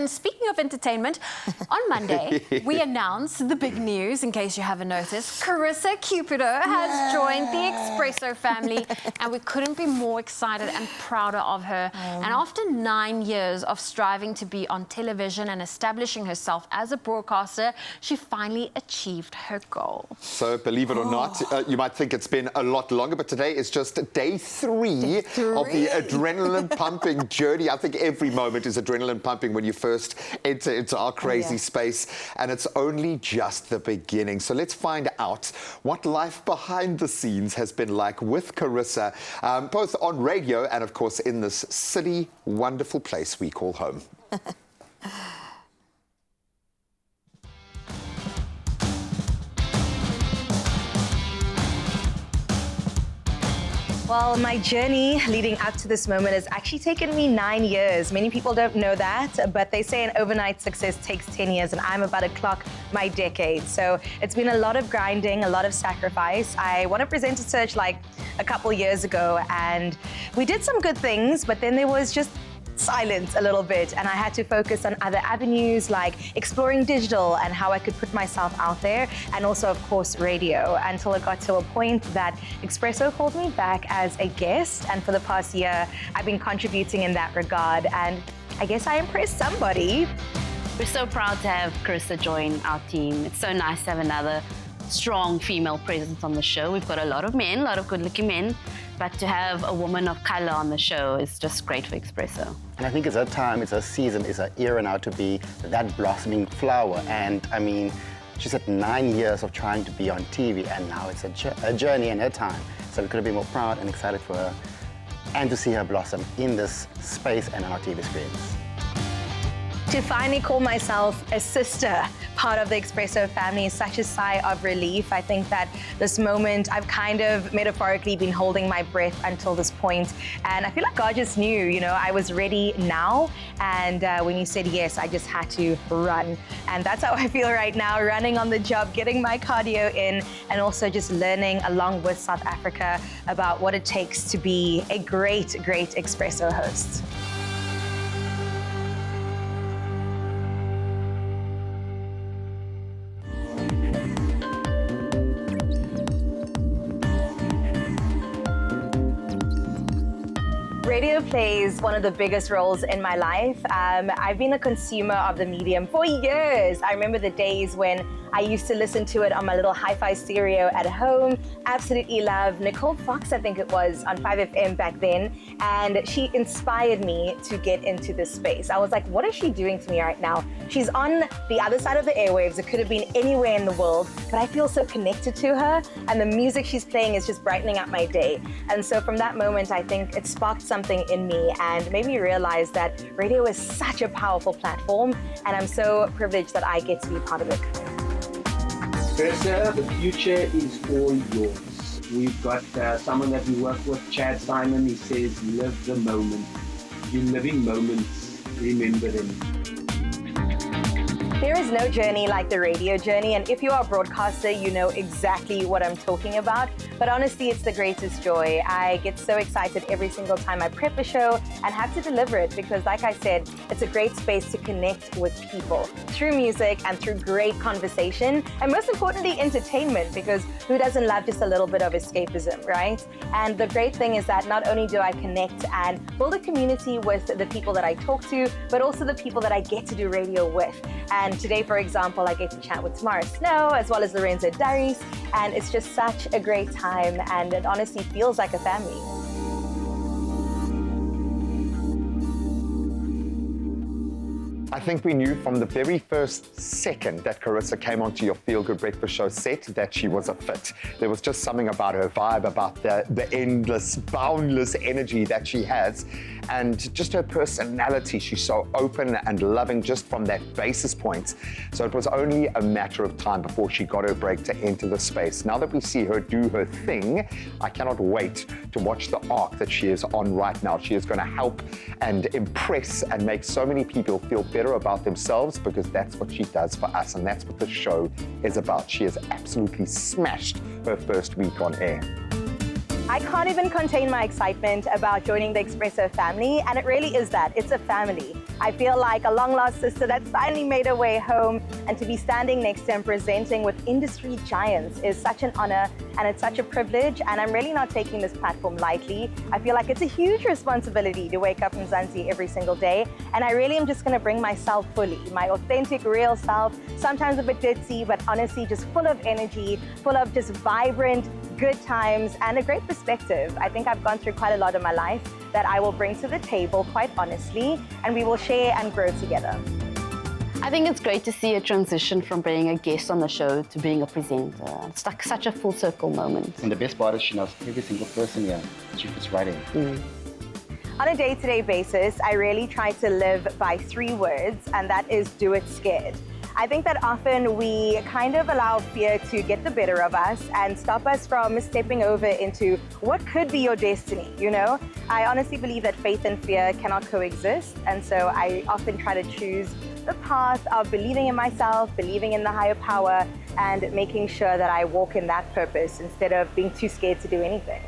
And speaking of entertainment, on Monday, we announced the big news, in case you haven't noticed. Carissa Cupido has joined the Expresso family, and we couldn't be more excited and prouder of her. And after 9 years of striving to be on television and establishing herself as a broadcaster, she finally achieved her goal. So, believe it or not, you might think it's been a lot longer, but today is just day three of the adrenaline-pumping journey. I think every moment is adrenaline pumping when you first enter into our crazy space, and it's only just the beginning. So let's find out what life behind the scenes has been like with Carissa, both on radio and, of course, in this silly, wonderful place we call home. Well, my journey leading up to this moment has actually taken me 9 years. Many people don't know that, but they say an overnight success takes 10 years, and I'm about to clock my decade. So it's been a lot of grinding, a lot of sacrifice. I won a presenter search like a couple years ago, and we did some good things, but then there was just silence a little bit, and I had to focus on other avenues like exploring digital and how I could put myself out there, and also, of course, radio, until it got to a point that Expresso called me back as a guest, and for the past year I've been contributing in that regard, and I guess I impressed somebody. We're so proud to have Carissa join our team. It's so nice to have another strong female presence on the show. We've got a lot of men, a lot of good-looking men, but to have a woman of color on the show is just great for Expresso. And I think it's a time, it's a season, it's an era now to be that blossoming flower. And I mean, she's had 9 years of trying to be on TV, and now it's a journey in her time. So we couldn't be more proud and excited for her, and to see her blossom in this space and on our TV screens. To finally call myself a sister, part of the Expresso family, is such a sigh of relief. I think that this moment, I've kind of metaphorically been holding my breath until this point, and I feel like God just knew, you know, I was ready now, and when you said yes, I just had to run. And that's how I feel right now, running on the job, getting my cardio in, and also just learning along with South Africa about what it takes to be a great, great Expresso host. Radio plays one of the biggest roles in my life. I've been a consumer of the medium for years. I remember the days when I used to listen to it on my little hi-fi stereo at home. Absolutely love Nicole Fox, I think it was, on 5FM back then. And she inspired me to get into this space. I was like, what is she doing to me right now? She's on the other side of the airwaves. It could have been anywhere in the world, but I feel so connected to her. And the music she's playing is just brightening up my day. And so from that moment, I think it sparked something in me and made me realize that radio is such a powerful platform. And I'm so privileged that I get to be part of it. Carissa, the future is all yours. We've got someone that we work with, Chad Simon. He says, live the moment. You're living moments, remember them. There is no journey like the radio journey, and if you are a broadcaster, you know exactly what I'm talking about. But honestly, it's the greatest joy. I get so excited every single time I prep a show and have to deliver it, because like I said, it's a great space to connect with people through music and through great conversation, and most importantly, entertainment, because who doesn't love just a little bit of escapism, right? And the great thing is that not only do I connect and build a community with the people that I talk to, but also the people that I get to do radio with. And today, for example, I get to chat with Tamara Snow as well as Lorenzo Darius, and it's just such a great time, and it honestly feels like a family. I think we knew from the very first second that Carissa came onto your Feel Good Breakfast Show set that she was a fit. There was just something about her vibe, about the endless, boundless energy that she has, and just her personality. She's so open and loving just from that basis point. So it was only a matter of time before she got her break to enter the space. Now that we see her do her thing, I cannot wait to watch the arc that she is on right now. She is going to help and impress and make so many people feel better about themselves, because that's what she does for us, and that's what the show is about. She has absolutely smashed her first week on air. I can't even contain my excitement about joining the Expresso family, and it really is that. It's a family. I feel like a long-lost sister that's finally made her way home, and to be standing next to and presenting with industry giants is such an honor and it's such a privilege, and I'm really not taking this platform lightly. I feel like it's a huge responsibility to wake up in Mzansi every single day, and I really am just going to bring myself fully, my authentic, real self, sometimes a bit ditzy, but honestly just full of energy, full of just vibrant, good times, and a great perspective. I think I've gone through quite a lot in my life that I will bring to the table, quite honestly, and we will share and grow together. I think it's great to see a transition from being a guest on the show to being a presenter. It's like such a full circle moment. And the best part is she knows every single person here. She fits right in. On a day-to-day basis, I really try to live by 3 words, and that is do it scared. I think that often we kind of allow fear to get the better of us and stop us from stepping over into what could be your destiny, you know? I honestly believe that faith and fear cannot coexist, and so I often try to choose the path of believing in myself, believing in the higher power, and making sure that I walk in that purpose instead of being too scared to do anything.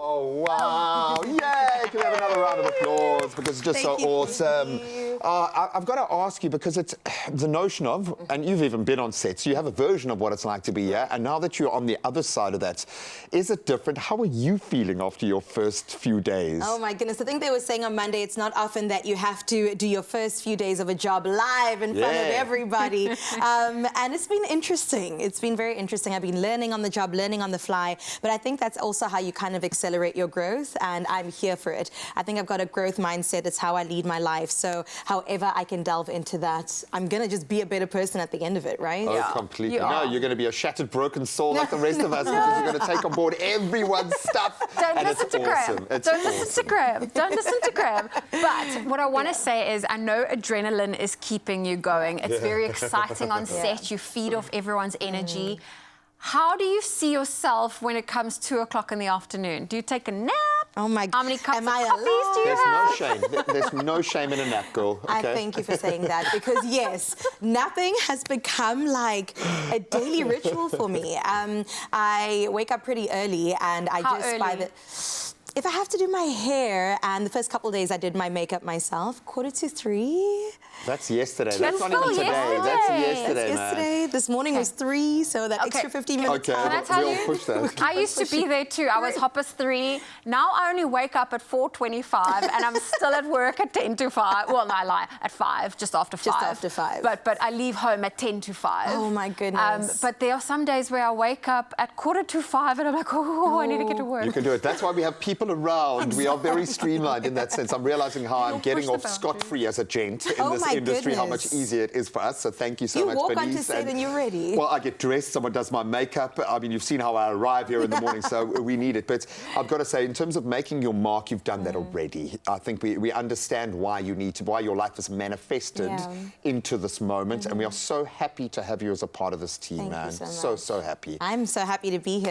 Oh, wow. Yay! Can we have another round of applause because it's just so awesome. I've got to ask you, because it's the notion of, and you've even been on set, so you have a version of what it's like to be here, and now that you're on the other side of that, is it different? How are you feeling after your first few days? Oh my goodness, I think they were saying on Monday, it's not often that you have to do your first few days of a job live in front of everybody. And it's been interesting. It's been very interesting. I've been learning on the job, learning on the fly, but I think that's also how you kind of accelerate your growth, and I'm here for it. I think I've got a growth mindset. It's how I lead my life. So however I can delve into that, I'm going to just be a better person at the end of it, right? Oh, completely. No, you're going to be a shattered, broken soul like the rest of us, because you're going to take on board everyone's stuff. Don't and listen it's to Graham. awesome. It's Don't awesome. listen to Graham. Don't listen to Graham. But what I want to say is, I know adrenaline is keeping you going. It's very exciting on set. You feed off everyone's energy. How do you see yourself when it comes 2 o'clock in the afternoon? Do you take a nap? Oh my God. How many cups of Am I coffees do you There's have? no shame. There's no shame in a nap, girl. I Okay? thank you for saying that, because yes, napping has become like a daily ritual for me. I wake up pretty early, and I How just early? if I have to do my hair, and the first couple of days I did my makeup myself, 2:45. That's yesterday. That's That's not even still today. yesterday. That's That's yesterday, man. yesterday. This morning was 3, so that extra 15 minutes. Okay, Can I tell we'll you? push that. I used to be there too. I was hoppers 3. Now I only wake up at 4:25, and I'm still at work at 10 to 5. Well, no, I lie. At 5, just after 5. Just after 5. But I leave home at 10 to 5. Oh my goodness. But there are some days where I wake up at 4:45, and I'm like, oh, I need to get to work. You can do it. That's why we have people around. We are very streamlined in that sense. I'm realizing how I'm getting push off the boundaries. scot-free as a gent in Oh this my industry, how much goodness. easier it is for us. So thank you so much, You walk Bernice. onto set and you're ready. Well, I get dressed, someone does my makeup. I mean, you've seen how I arrive here in the morning, so we need it. But I've got to say, in terms of making your mark, you've done that already. I think we understand why you need to, why your life is manifested into this moment. And we are so happy to have you as a part of this team, Thank you man. so much. So happy. I'm so happy to be here.